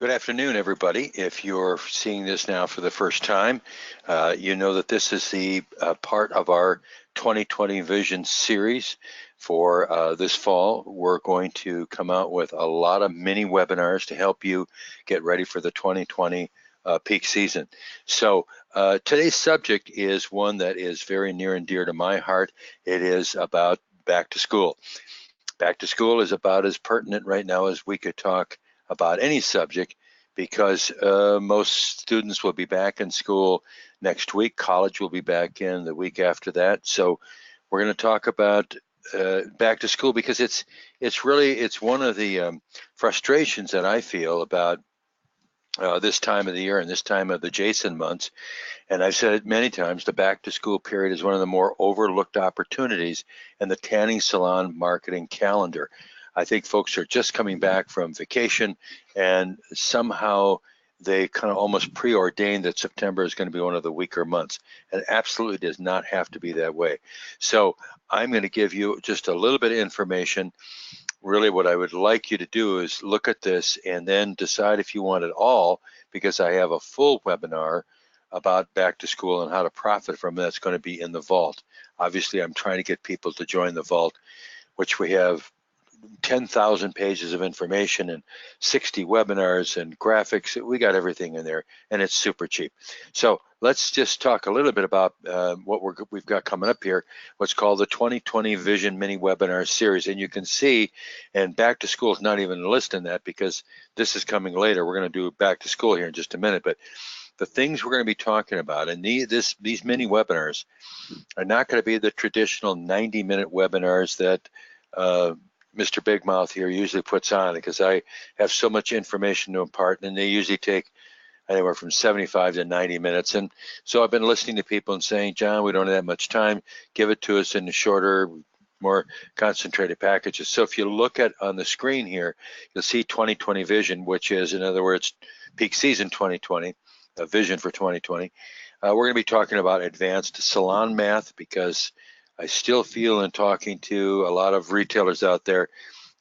Good afternoon, everybody. If you're seeing this now for the first time, you know that this is the part of our 2020 Vision series for this fall. We're going to come out with a lot of mini webinars to help you get ready for the 2020 peak season. So today's subject is one that is very near and dear to my heart. It is about back to school. Back to school is about as pertinent right now as we could talk about any subject, because most students will be back in school next week. College will be back in the week after that. So we're going to talk about back to school, because it's one of the frustrations that I feel about this time of the year and this time of the Jason months. And I've said it many times, the back to school period is one of the more overlooked opportunities in the tanning salon marketing calendar. I think folks are just coming back from vacation, and somehow they kind of almost preordained that September is going to be one of the weaker months. And it absolutely does not have to be that way. So I'm going to give you just a little bit of information. Really, what I would like you to do is look at this and then decide if you want it all, because I have a full webinar about back to school and how to profit from it. That's going to be in the vault. Obviously, I'm trying to get people to join the vault, which we have 10,000 pages of information and 60 webinars and graphics. We got everything in there, and it's super cheap. So let's just talk a little bit about what we've got coming up here, what's called the 2020 Vision Mini Webinar Series. And you can see, and back to school is not even listed in that, because this is coming later. We're going to do back to school here in just a minute, but the things we're going to be talking about, and these mini webinars are not going to be the traditional 90-minute webinars that Mr. Big Mouth here usually puts on, because I have so much information to impart, and they usually take anywhere from 75 to 90 minutes. And so I've been listening to people and saying, John, we don't have that much time. Give it to us in shorter, more concentrated packages. So if you look at on the screen here, you'll see 2020 Vision, which is, in other words, peak season 2020, a vision for 2020. We're going to be talking about advanced salon math, because I still feel, in talking to a lot of retailers out there,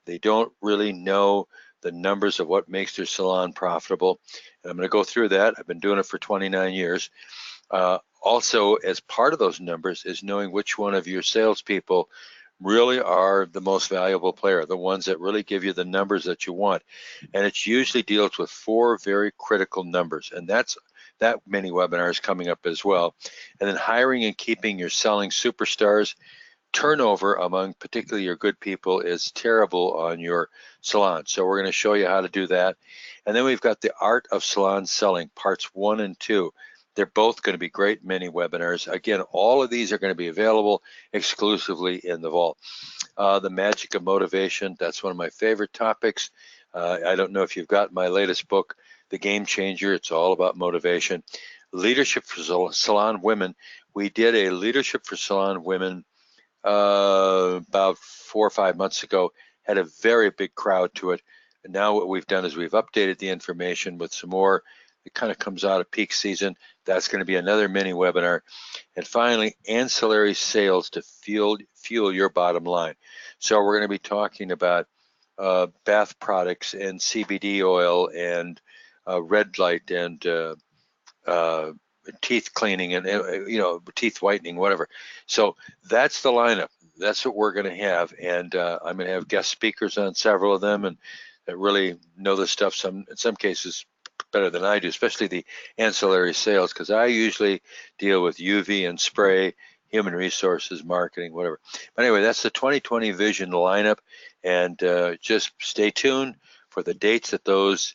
they don't really know the numbers of what makes their salon profitable. And I'm going to go through that. I've been doing it for 29 years. Also, as part of those numbers is knowing which one of your salespeople really are the most valuable player, the ones that really give you the numbers that you want. And it usually deals with 4 very critical numbers. And that mini webinar is coming up as well. And then hiring and keeping your selling superstars. Turnover among particularly your good people is terrible on your salon. So we're going to show you how to do that. And then we've got the art of salon selling, parts 1 and 2. They're both going to be great mini webinars. Again, all of these are going to be available exclusively in the vault. The magic of motivation, that's one of my favorite topics. I don't know if you've got my latest book, The Game Changer. It's all about motivation. Leadership for Salon Women. We did a Leadership for Salon Women about 4 or 5 months ago, had a very big crowd to it. And now what we've done is we've updated the information with some more. It kind of comes out of peak season. That's going to be another mini webinar. And finally, ancillary sales to fuel your bottom line. So we're going to be talking about bath products and CBD oil and red light and teeth cleaning and teeth whitening, whatever. So that's the lineup. That's what we're going to have, and I'm going to have guest speakers on several of them, and that really know the stuff. In some cases better than I do, especially the ancillary sales, because I usually deal with UV and spray, human resources, marketing, whatever. But anyway, that's the 2020 Vision lineup, and just stay tuned for the dates that those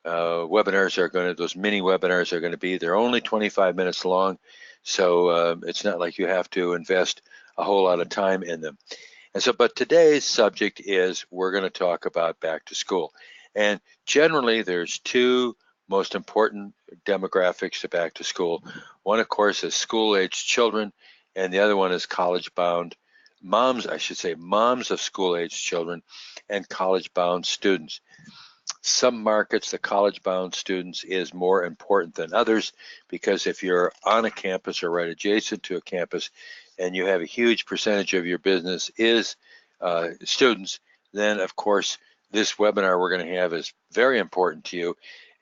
those mini webinars are going to be. They're only 25 minutes long, so it's not like you have to invest a whole lot of time in them. And so, but today's subject is we're going to talk about back to school. And generally, there's 2 most important demographics to back to school. One, of course, is school-aged children, and the other one is college-bound moms, I should say, moms of school-aged children and college-bound students. Some markets, the college-bound students is more important than others, because if you're on a campus or right adjacent to a campus and you have a huge percentage of your business is students, then of course this webinar we're going to have is very important to you.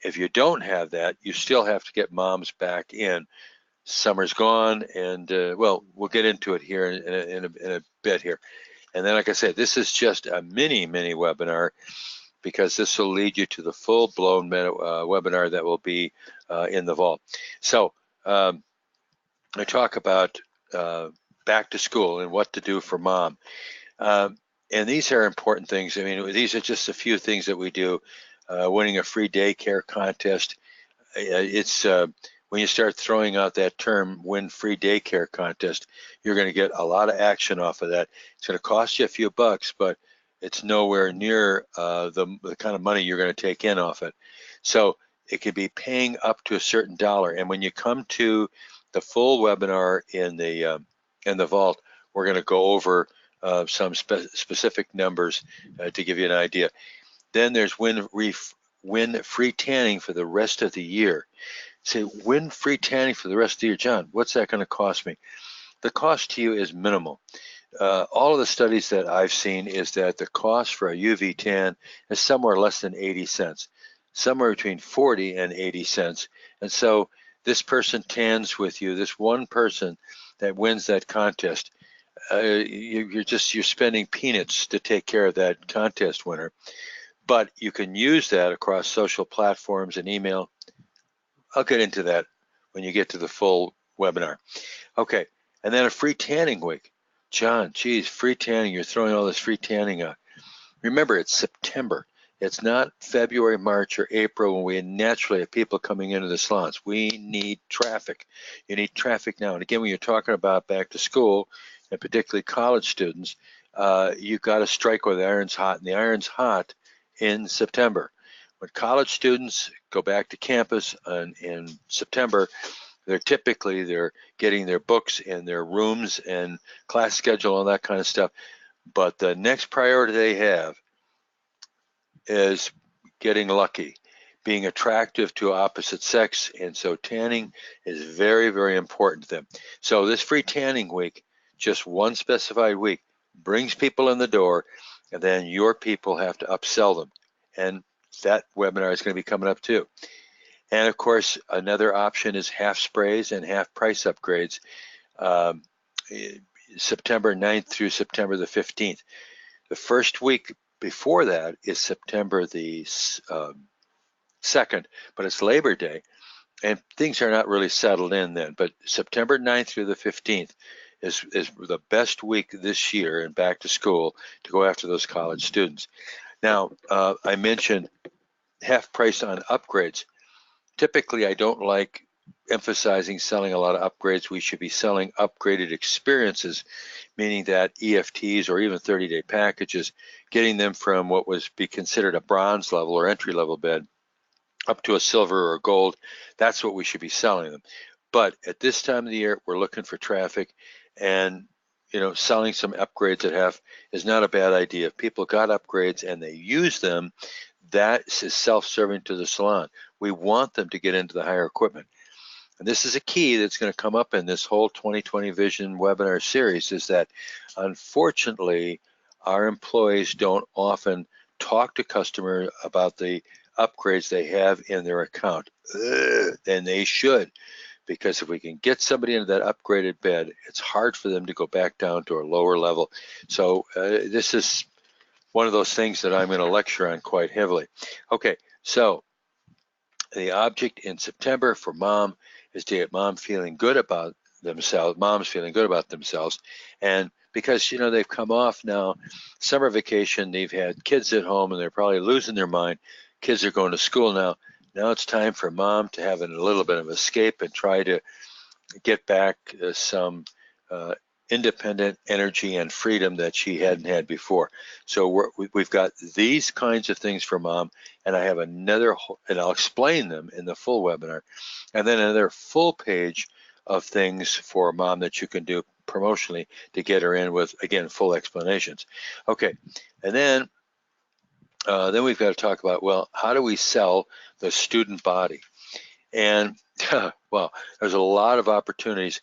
If you don't have that, you still have to get moms back in. Summer's gone, and well, we'll get into it here in a bit here. And then, like I said, this is just a mini webinar, because this will lead you to the full-blown webinar that will be in the vault. So I talk about back to school and what to do for mom. And these are important things. I mean, these are just a few things that we do. Winning a free daycare contest. It's when you start throwing out that term, win free daycare contest, you're going to get a lot of action off of that. It's going to cost you a few bucks, but it's nowhere near the kind of money you're going to take in off it. So it could be paying up to a certain dollar. And when you come to the full webinar in the vault, we're going to go over some specific numbers to give you an idea. Then there's win free tanning for the rest of the year. Say, win free tanning for the rest of the year. John, what's that going to cost me? The cost to you is minimal. All of the studies that I've seen is that the cost for a UV tan is somewhere less than 80 cents, somewhere between 40 and 80 cents. And so this person tans with you, this one person that wins that contest, you're spending peanuts to take care of that contest winner. But you can use that across social platforms and email. I'll get into that when you get to the full webinar. Okay, and then a free tanning week. John, geez, free tanning, you're throwing all this free tanning out. Remember, it's September. It's not February, March, or April when we naturally have people coming into the salons. We need traffic. You need traffic now. And again, when you're talking about back to school, and particularly college students, you've got to strike where the iron's hot, and the iron's hot in September. When college students go back to campus in September, they're getting their books and their rooms and class schedule, all that kind of stuff. But the next priority they have is getting lucky, being attractive to opposite sex. And so tanning is very, very important to them. So this free tanning week, just one specified week, brings people in the door, and then your people have to upsell them. And that webinar is going to be coming up too. And of course, another option is half sprays and half price upgrades, September 9th through September the 15th. The first week before that is September the 2nd, but it's Labor Day, and things are not really settled in then. But September 9th through the 15th is the best week this year in back to school to go after those college students. Now, I mentioned half price on upgrades. Typically, I don't like emphasizing selling a lot of upgrades. We should be selling upgraded experiences, meaning that EFTs or even 30-day packages, getting them from what was be considered a bronze level or entry level bed up to a silver or gold. That's what we should be selling them. But at this time of the year, we're looking for traffic, and selling some upgrades is not a bad idea. If people got upgrades and they use them, that is self-serving to the salon. We want them to get into the higher equipment. And this is a key that's going to come up in this whole 2020 Vision webinar series, is that unfortunately, our employees don't often talk to customers about the upgrades they have in their account. And they should, because if we can get somebody into that upgraded bed, it's hard for them to go back down to a lower level. So this is one of those things that I'm going to lecture on quite heavily. Okay, so the object in September for mom is to get moms feeling good about themselves, and because they've come off now summer vacation, they've had kids at home, and they're probably losing their mind. Kids are going to school now. Now it's time for mom to have a little bit of escape and try to get back some independent energy and freedom that she hadn't had before. So we've got these kinds of things for mom, and I have another, and I'll explain them in the full webinar, and then another full page of things for mom that you can do promotionally to get her in with, again, full explanations. Okay, and then we've got to talk about, well, how do we sell the student body? And well, there's a lot of opportunities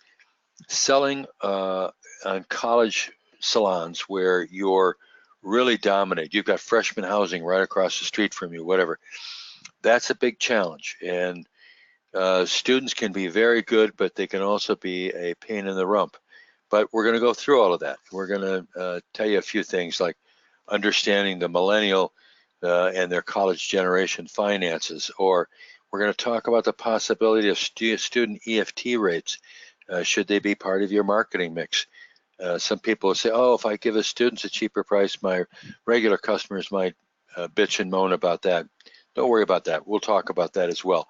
selling on college salons where you're really dominant. You've got freshman housing right across the street from you, whatever. that's a big challenge. And students can be very good, but they can also be a pain in the rump. But we're going to go through all of that. We're going to tell you a few things like understanding the millennial and their college generation finances, or we're going to talk about the possibility of student EFT rates. Should they be part of your marketing mix? Some people will say, oh, if I give the students a cheaper price, my regular customers might bitch and moan about that. Don't worry about that. We'll talk about that as well.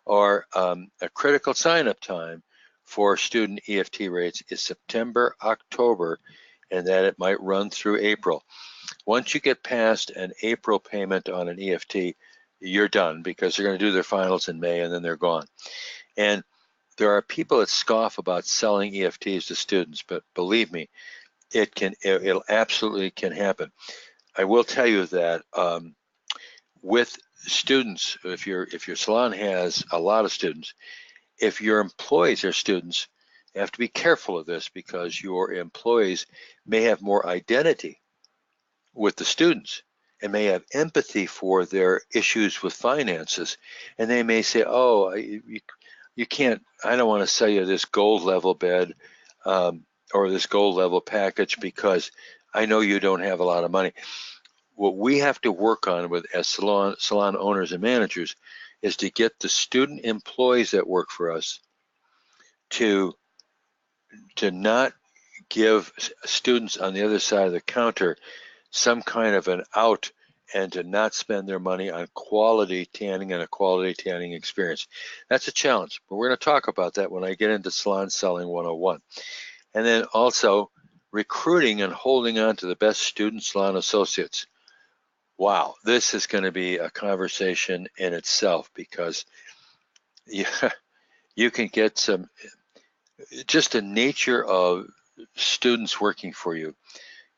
Or a critical sign-up time for student EFT rates is September, October, and that it might run through April. Once you get past an April payment on an EFT, you're done because they're going to do their finals in May and then they're gone. And there are people that scoff about selling EFTs to students, but believe me, it absolutely can happen. I will tell you that with students, if your salon has a lot of students, if your employees are students, you have to be careful of this because your employees may have more identity with the students and may have empathy for their issues with finances. And they may say, oh, you can't, I don't want to sell you this gold level bed or this gold level package because I know you don't have a lot of money. What we have to work on with as salon owners and managers is to get the student employees that work for us to not give students on the other side of the counter some kind of an out and to not spend their money on quality tanning and a quality tanning experience. That's a challenge, but we're going to talk about that when I get into Salon Selling 101. And then also recruiting and holding on to the best student salon associates. Wow, this is going to be a conversation in itself because you can get some, just the nature of students working for you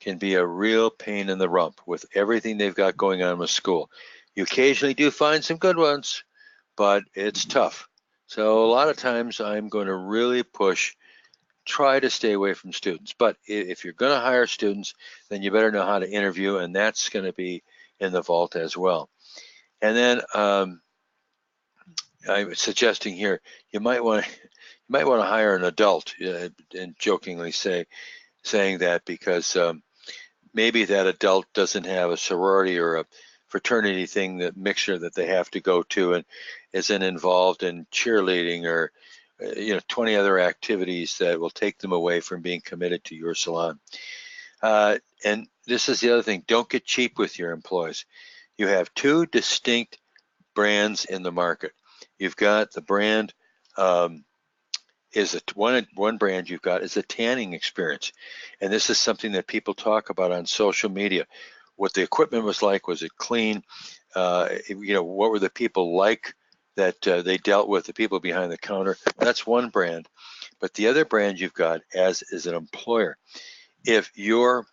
can be a real pain in the rump with everything they've got going on with school. You occasionally do find some good ones, but it's tough. So a lot of times I'm going to really push, try to stay away from students. But if you're going to hire students, then you better know how to interview, and that's going to be in the vault as well. And then I'm suggesting here you might want to hire an adult, and jokingly saying that because maybe that adult doesn't have a sorority or a fraternity thing, that mixture that they have to go to, and isn't involved in cheerleading or 20 other activities that will take them away from being committed to your salon. And this is the other thing, don't get cheap with your employees. You have two distinct brands in the market. You've got the brand one brand you've got is a tanning experience. And this is something that people talk about on social media. What the equipment was like, was it clean? What were the people like that they dealt with, the people behind the counter? That's one brand. But the other brand you've got is an employer. If you're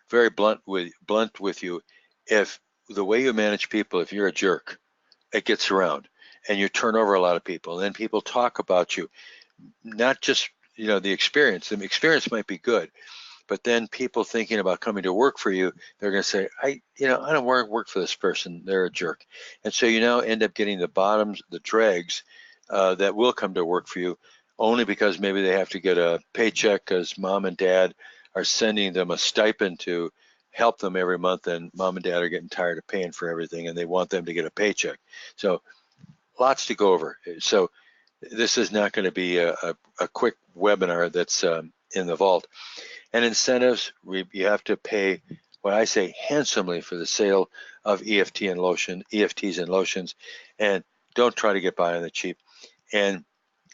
very blunt with you, if the way you manage people, if you're a jerk, it gets around and you turn over a lot of people, and then people talk about you, not just the experience might be good, but then people thinking about coming to work for you, they're going to say, I don't want to work for this person, they're a jerk. And so you now end up getting the dregs that will come to work for you only because maybe they have to get a paycheck because mom and dad are sending them a stipend to help them every month, and mom and dad are getting tired of paying for everything and they want them to get a paycheck. So lots to go over. So this is not going to be a quick webinar that's in the vault. And incentives, you have to pay what I say handsomely for the sale of EFTs and lotions, and don't try to get by on the cheap. And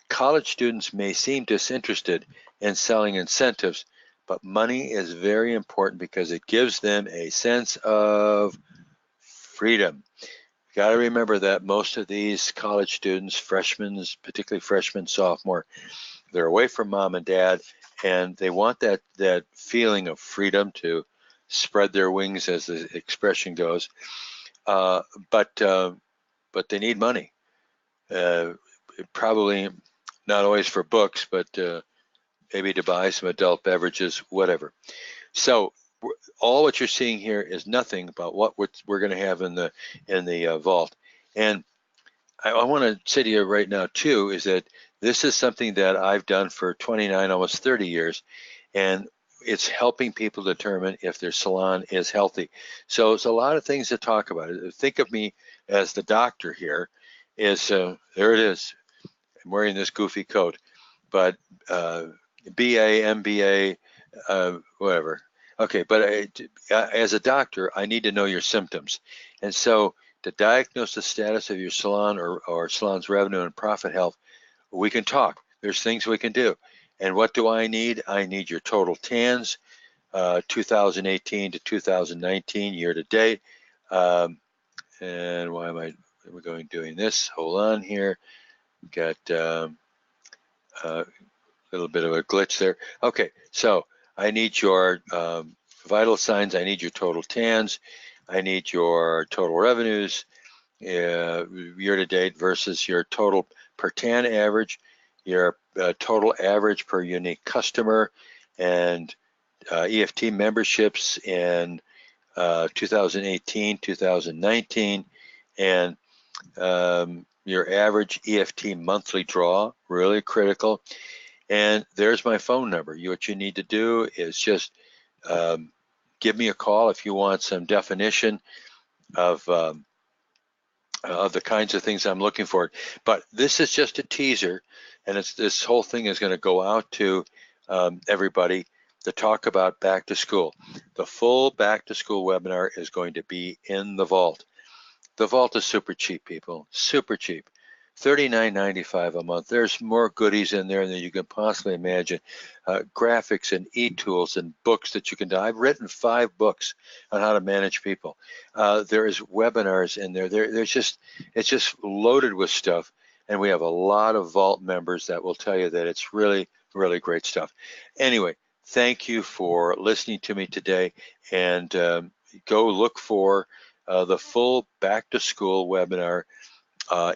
college students may seem disinterested in selling incentives, but money is very important because it gives them a sense of freedom. You got to remember that most of these college students, freshmen, particularly freshmen, sophomore, they're away from mom and dad, and they want that feeling of freedom to spread their wings, as the expression goes. But they need money. Probably not always for books, but maybe to buy some adult beverages, whatever. So all what you're seeing here is nothing but what we're going to have in the vault. And I want to say to you right now too is that this is something that I've done for 29, almost 30 years, and it's helping people determine if their salon is healthy. So it's a lot of things to talk about. Think of me as the doctor here. There it is. I'm wearing this goofy coat, but BA, MBA, whatever. Okay, but as a doctor, I need to know your symptoms. And so to diagnose the status of your salon or salon's revenue and profit health, we can talk. There's things we can do. And what do I need? I need your total TANs, 2018 to 2019 year to date. And why am I doing this? Hold on here. Got a little bit of a glitch there. Okay, so I need your vital signs. I need your total TANs. I need your total revenues year to date versus your total per TAN average, your total average per unique customer, and EFT memberships in 2018, 2019, and your average EFT monthly draw, really critical. And there's my phone number. What you need to do is just give me a call if you want some definition of the kinds of things I'm looking for. But this is just a teaser, and this whole thing is going to go out to everybody to talk about back to school. The full back to school webinar is going to be in the vault. The vault is super cheap, people, super cheap. $39.95 a month. There's more goodies in there than you can possibly imagine. Graphics and eTools and books that you can do. I've written 5 books on how to manage people. There is webinars in there. It's just loaded with stuff. And we have a lot of vault members that will tell you that it's really, really great stuff. Anyway, thank you for listening to me today, and go look for the full back to school webinar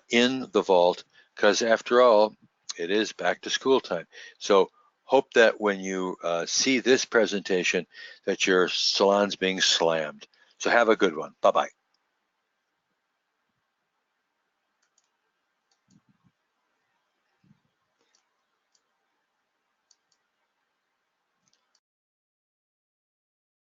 in the vault, because after all, it is back to school time. So hope that when you see this presentation that your salon's being slammed. So have a good one. Bye-bye.